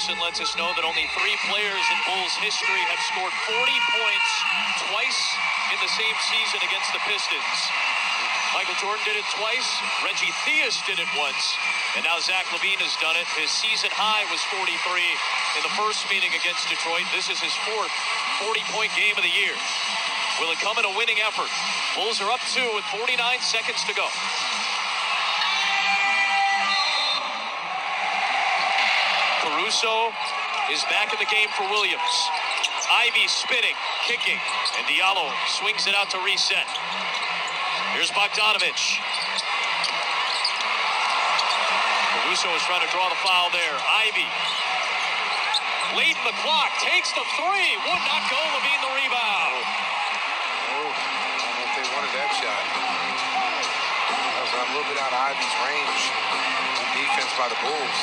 Anderson lets us know that only 3 players in Bulls history have scored 40 points twice in the same season against the Pistons. Michael Jordan did it twice. Reggie Theus did it once. And now Zach LaVine has done it. His season high was 43 in the first meeting against Detroit. This is his 4th 40-point game of the year. Will it come in a winning effort? Bulls are up 2 with 49 seconds to go. Caruso is back in the game for Williams. Ivy spinning, kicking, and Diallo swings it out to reset. Here's Bogdanovich. Caruso is trying to draw the foul there. Ivy. Late in the clock, takes the 3. Would not go. LaVine the rebound. I don't know if they wanted that shot. That was a little bit out of Ivy's range. Defense by the Bulls.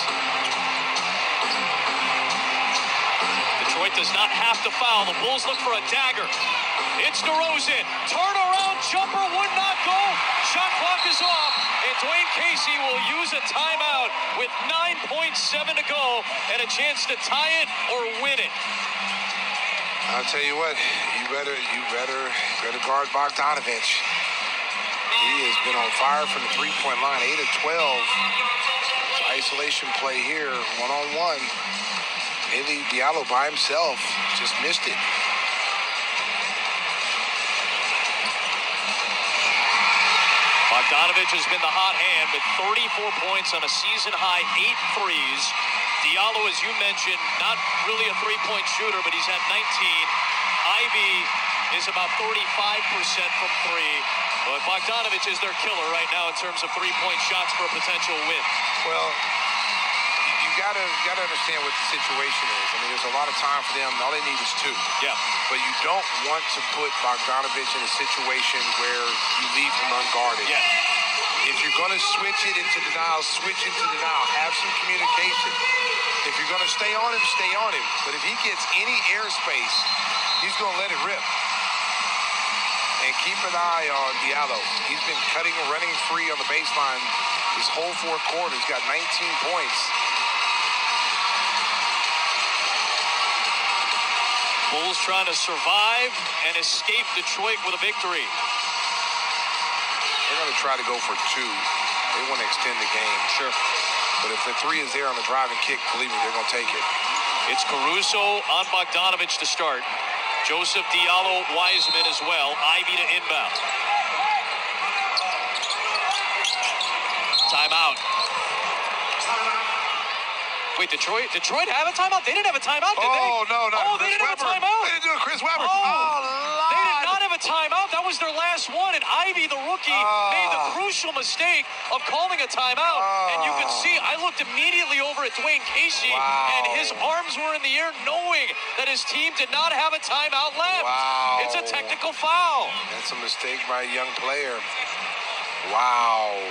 Detroit does not have to foul. The Bulls look for a dagger. It's DeRozan. Turnaround jumper would not go. Shot clock is off. And Dwayne Casey will use a timeout with 9.7 to go and a chance to tie it or win it. I'll tell you what, you better guard Bogdanovich. He has been on fire from the three-point line, 8 of 12. Isolation play here, one-on-one. Maybe Diallo by himself just missed it. Bogdanovich has been the hot hand with 34 points on a season-high 8 threes. Diallo, as you mentioned, not really a three-point shooter, but he's had 19. Ivy is about 35% from 3. But Bogdanovich is their killer right now in terms of three-point shots for a potential win. Well, you gotta understand what the situation is. I mean, there's a lot of time for them. All they need is 2. Yeah. But you don't want to put Bogdanovich in a situation where you leave him unguarded. Yeah. If you're going to switch it into denial, switch into denial. Have some communication. If you're going to stay on him, stay on him. But if he gets any airspace, he's going to let it rip. And keep an eye on Diallo. He's been cutting and running free on the baseline his whole 4th quarter. He's got 19 points. Bulls trying to survive and escape Detroit with a victory. They're going to try to go for 2. They want to extend the game. Sure. But if the 3 is there on the drive and kick, believe me, they're going to take it. It's Caruso on Bogdanovich to start. Joseph, Diallo, Wiseman as well. Ivy to inbound. Timeout. Wait, Detroit have a timeout? They didn't have a timeout, did they? Oh, no. Oh, they didn't have a timeout? They didn't do it, Chris Webber. They did not have a timeout. That was their last one. And Ivy, the rookie, made the crucial mistake of calling a timeout. And you can see, I looked immediately over at Dwayne Casey, and his arms were in the air knowing that his team did not have a timeout left. Wow. It's a technical foul. That's a mistake by a young player. Wow.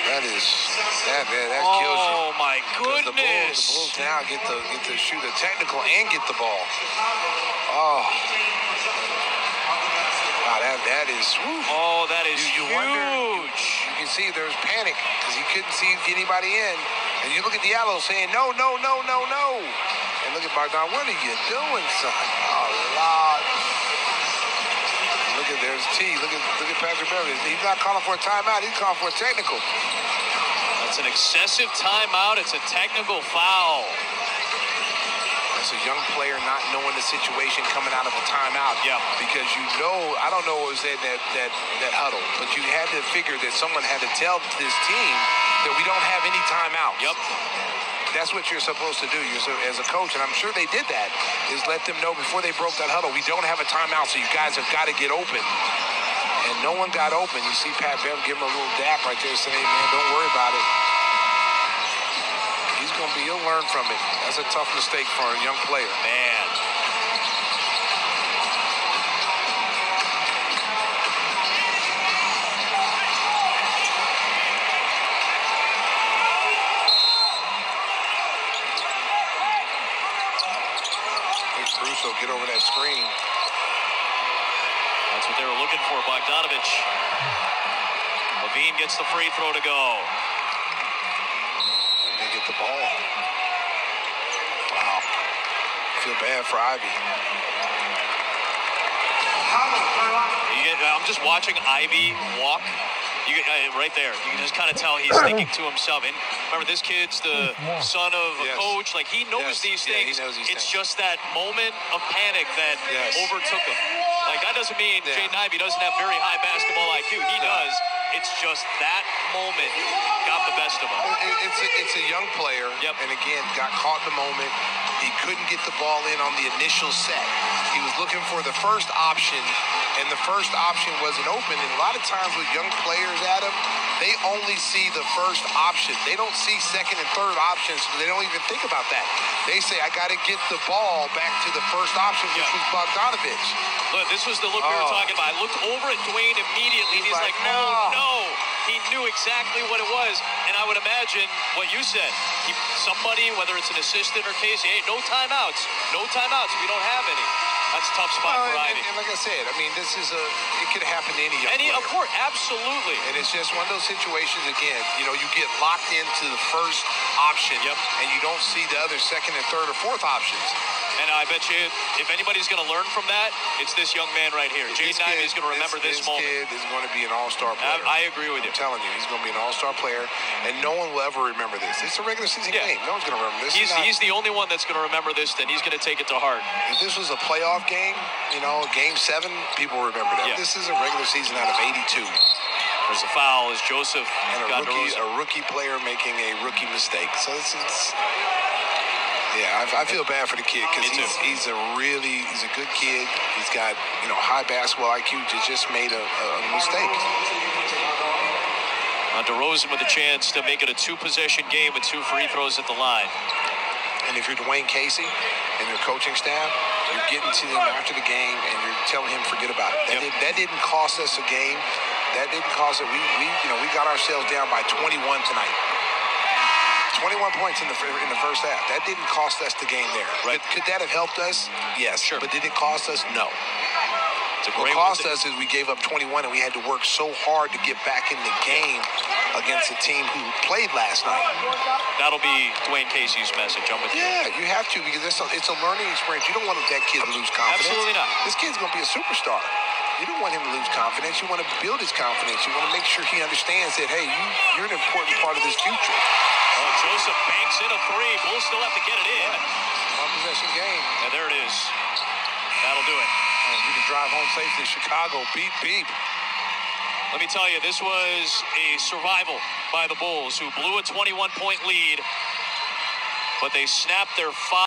That kills you. Oh, my goodness. The Bulls now get to shoot a technical and get the ball. Oh. Wow, that is. Whew. Oh, that is you huge. Wonder, you can see there's panic because he couldn't see anybody in. And you look at Diallo saying, no. And look at Bogdan, what are you doing, son? Oh, Lord. Look at, there's T. Look at Patrick Beverly. He's not calling for a timeout. He's calling for a technical. That's an excessive timeout. It's a technical foul. That's a young player not knowing the situation coming out of a timeout. Yeah. Because I don't know what was that huddle, but you had to figure that someone had to tell this team that we don't have any timeouts. Yep. That's what you're supposed to do as a coach, and I'm sure they did that, is let them know before they broke that huddle, we don't have a timeout, so you guys have got to get open. And no one got open. You see Pat Bev give him a little dap right there saying, hey, man, don't worry about it. He'll learn from it. That's a tough mistake for a young player. Man. Caruso get over that screen. That's what they were looking for, Bogdanovich. LaVine gets the free throw to go. And they get the ball. Wow. I feel bad for Ivy. I'm just watching Ivy walk. Right there, you can just kind of tell he's thinking to himself. And remember, this kid's the son of a coach. Like, he knows these things. He knows these it's things. just that moment of panic that overtook him. Like, that doesn't mean Jaden Ivey doesn't have very high basketball IQ. He does. It's just that moment got the best of him. It's a young player, and again, got caught in the moment. He couldn't get the ball in on the initial set. He was looking for the first option, and the first option wasn't open. And a lot of times with young players, Adam, they only see the first option. They don't see second and third options. They don't even think about that. They say, I got to get the ball back to the first option, which was Bogdanovich. Look, this was the look we were talking about. I looked over at Dwayne immediately, and he's like, no. He knew exactly what it was. And I would imagine what you said. Somebody, whether it's an assistant or Casey, hey, no timeouts. No timeouts. We don't have any. That's a tough spot for Ivy. And like I said, I mean, it could happen to any young player. Of course, absolutely. And it's just one of those situations, again, you get locked into the first option, and you don't see the other second and third or fourth options. And I bet you, if anybody's going to learn from that, it's this young man right here. Jaden Ivey is going to remember this moment. This kid is going to be an all-star player. I agree with you. I'm telling you, he's going to be an all-star player, and no one will ever remember this. It's a regular season game. No one's going to remember this. He's the only one that's going to remember this, and he's going to take it to heart. If this was a playoff game, game 7, people remember that. This is a regular season out of 82. There's a foul as Joseph and a rookie player making a rookie mistake. So it's I feel bad for the kid because he's a good kid. He's got high basketball IQ. Just made a mistake. DeRozan with a chance to make it a 2-possession game with 2 free throws at the line. And if you're Dwayne Casey and your coaching staff, you're getting to them after the game and you're telling him forget about it. That didn't cost us a game. That didn't cost it. We got ourselves down by 21 tonight. 21 points in the first half. That didn't cost us the game there. Right? Could that have helped us? Yes. Sure. But did it cost us? No. What cost us is we gave up 21 and we had to work so hard to get back in the game against a team who played last night. That'll be Dwayne Casey's message. I'm with you. Yeah, you have to because it's a learning experience. You don't want that kid to lose confidence. Absolutely not. This kid's going to be a superstar. You don't want him to lose confidence. You want to build his confidence. You want to make sure he understands that, hey, you're an important part of this future. Oh, Joseph banks in a 3. Bulls still have to get it in. One-possession game. And there it is. That'll do it. And you can drive home safely to Chicago. Beep, beep. Let me tell you, this was a survival by the Bulls, who blew a 21-point lead, but they snapped their 5.